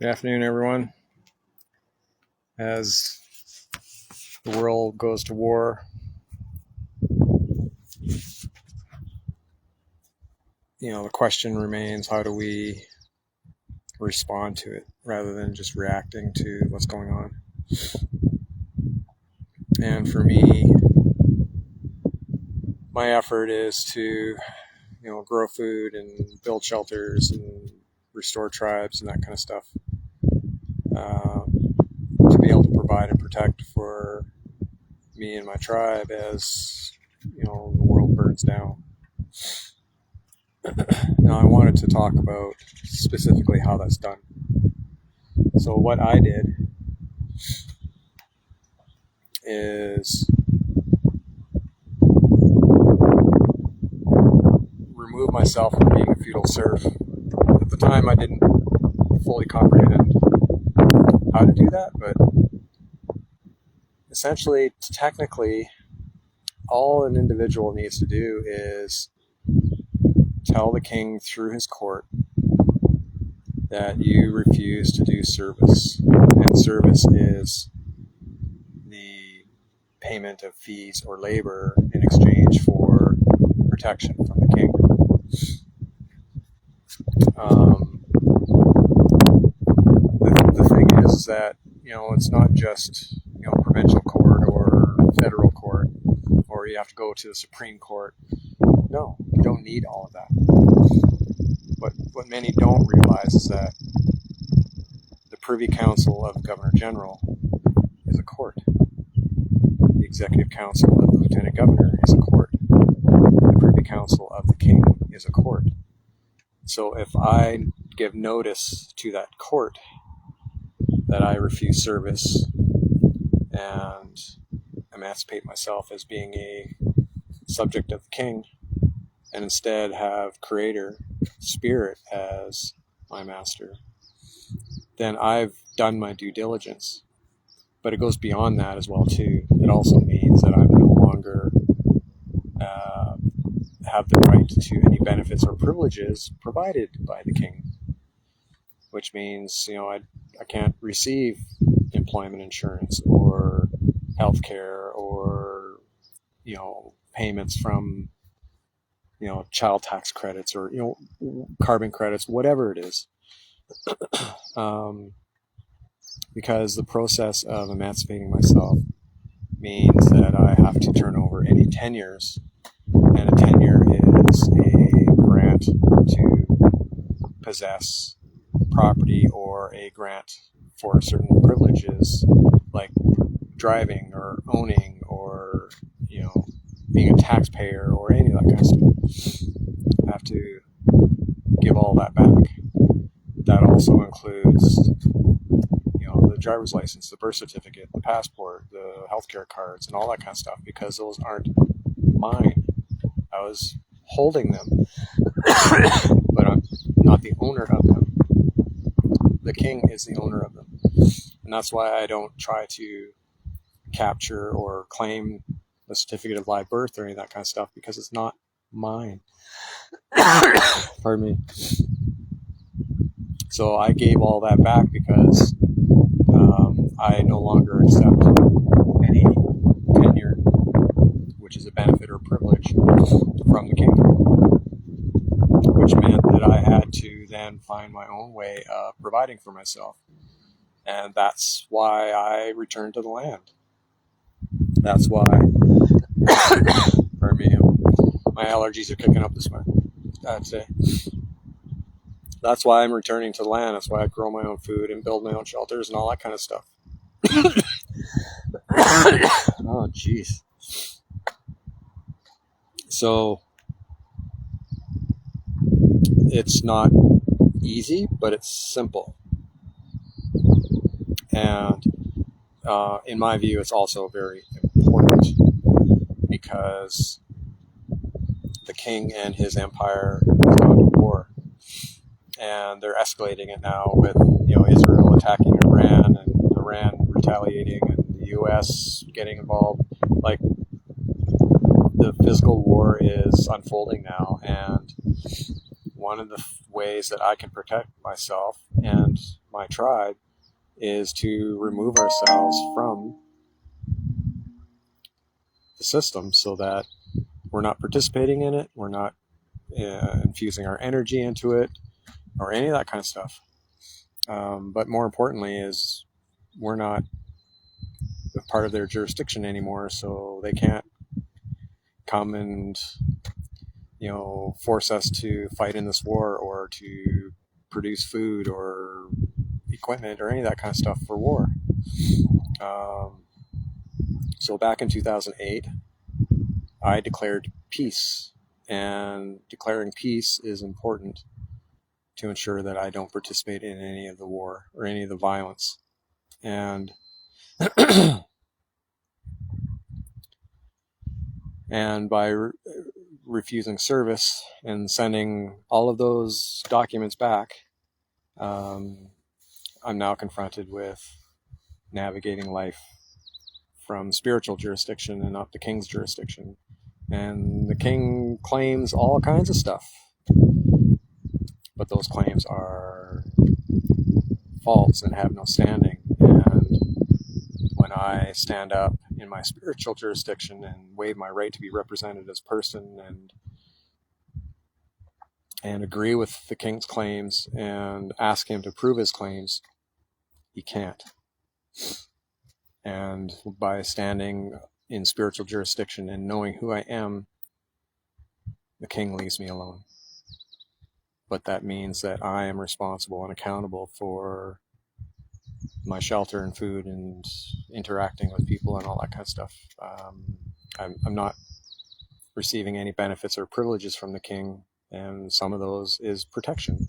Good afternoon, everyone. As the world goes to war, the question remains, how do we respond to it rather than just reacting to what's going on? And for me, my effort is to, grow food and build shelters and restore tribes and that kind of stuff. To be able to provide and protect for me and my tribe as, the world burns down. Now, I wanted to talk about specifically how that's done. So what I did is remove myself from being a feudal serf. At the time, I didn't fully comprehend how to do that, but essentially, technically, all an individual needs to do is tell the king through his court that you refuse to do service, and service is the payment of fees or labor in exchange for protection from the king. The thing is that, it's not just, provincial court or federal court, or you have to go to the Supreme Court. No, you don't need all of that. But what many don't realize is that the Privy Council of the Governor General is a court. The Executive Council of the Lieutenant Governor is a court. The Privy Council of the King is a court. So if I give notice to that court that I refuse service and emancipate myself as being a subject of the king, and instead have Creator, Spirit as my master, then I've done my due diligence. But it goes beyond that as well too. It also means that I'm no longer have the right to any benefits or privileges provided by the king, which means I can't receive employment insurance or healthcare or payments from child tax credits or carbon credits, whatever it is, because the process of emancipating myself means that I have to turn over any tenures, and a tenure is a grant to possess property or a grant for certain privileges like driving or owning or being a taxpayer or any of that kind of stuff. I have to give all that back. That also includes the driver's license, the birth certificate, the passport, the healthcare cards, and all that kind of stuff, because those aren't mine. I was holding them, but I'm not the owner of them. The king is the owner of them. And that's why I don't try to capture or claim a certificate of live birth or any of that kind of stuff, because it's not mine. Pardon me. So I gave all that back because I no longer accept any tenure, which is a benefit or privilege from the king, which meant that I had to then find my own way of providing for myself. And that's why I returned to the land. That's why, pardon me, my allergies are kicking up this morning, I'd say. That's why I'm returning to the land. That's why I grow my own food and build my own shelters and all that kind of stuff. Oh, jeez. So, it's not easy, but it's simple. And in my view, it's also very important, because the king and his empire has gone to war, and they're escalating it now with Israel attacking Iran and Iran retaliating and the US getting involved. Like, the physical war is unfolding now, and one of the ways that I can protect myself and my tribe is to remove ourselves from the system so that we're not participating in it, we're not infusing our energy into it, or any of that kind of stuff. But more importantly is we're not a part of their jurisdiction anymore, so they can't come and force us to fight in this war or to produce food or equipment or any of that kind of stuff for war. So back in 2008, I declared peace, and declaring peace is important to ensure that I don't participate in any of the war or any of the violence. And and by refusing service and sending all of those documents back, I'm now confronted with navigating life from spiritual jurisdiction and not the king's jurisdiction. And the king claims all kinds of stuff, but those claims are false and have no standing. And when I stand up in my spiritual jurisdiction and waive my right to be represented as person and agree with the king's claims and ask him to prove his claims, he can't. And by standing in spiritual jurisdiction and knowing who I am, the king leaves me alone. But that means that I am responsible and accountable for my shelter and food and interacting with people and all that kind of stuff. I'm not receiving any benefits or privileges from the king, and some of those is protection.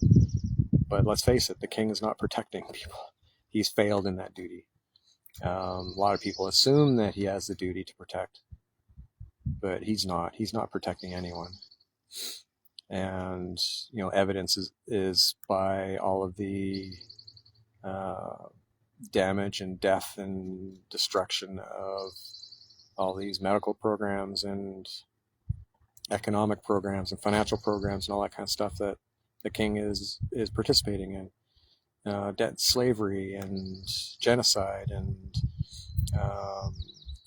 But let's face it, the king is not protecting people. He's failed in that duty. A lot of people assume that he has the duty to protect, but he's not. He's not protecting anyone. And evidence is by all of the damage and death and destruction of all these medical programs and economic programs and financial programs and all that kind of stuff that the king is participating in. Debt, slavery, and genocide, and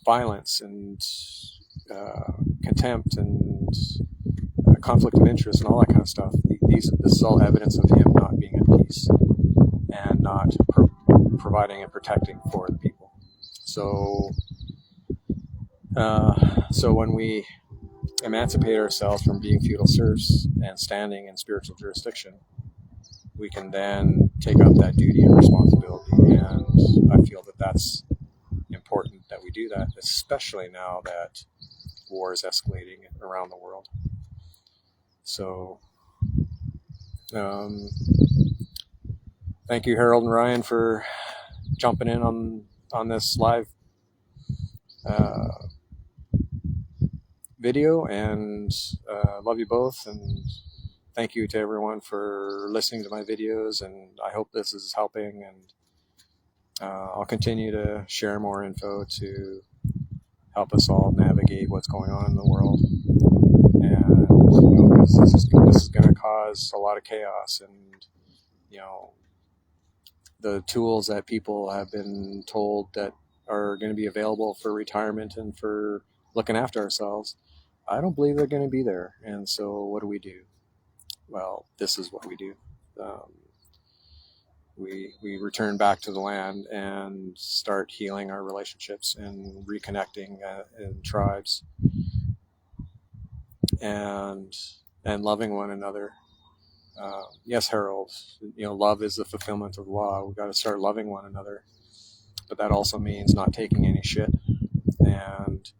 violence, and contempt, and conflict of interest, and all that kind of stuff. This is all evidence of him not being at peace and not providing and protecting for the people. So when we emancipate ourselves from being feudal serfs and standing in spiritual jurisdiction, we can then take up that duty and responsibility. And I feel that that's important that we do that, especially now that war is escalating around the world. So thank you, Harold and Ryan, for jumping in on this live video, and love you both, and thank you to everyone for listening to my videos, and I hope this is helping, and I'll continue to share more info to help us all navigate what's going on in the world. And this is going to cause a lot of chaos, and the tools that people have been told that are going to be available for retirement and for looking after ourselves, I don't believe they're going to be there. And so what do? Well, this is what we do. We return back to the land and start healing our relationships and reconnecting in tribes and loving one another. Yes, Harold, love is the fulfillment of law. We've got to start loving one another, but that also means not taking any shit, and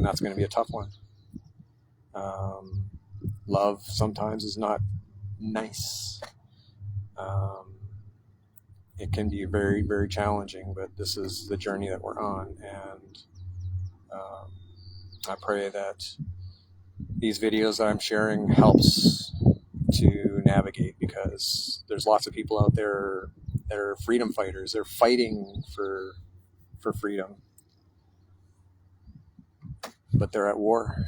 that's going to be a tough one. Love sometimes is not nice. It can be very, very challenging, but this is the journey that we're on, and I pray that these videos that I'm sharing helps to navigate, because there's lots of people out there that are freedom fighters. They're fighting for freedom, but they're at war.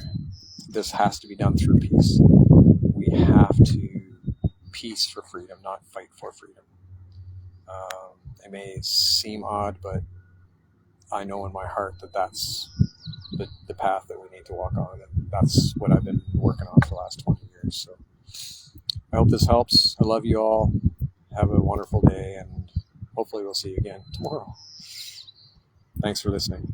This has to be done through peace. have to peace for freedom, not fight for freedom. It may seem odd, but I know in my heart that that's the path that we need to walk on, and that's what I've been working on for the last 20 years. So I hope this helps. I love you all. Have a wonderful day, and hopefully we'll see you again tomorrow. Thanks for listening.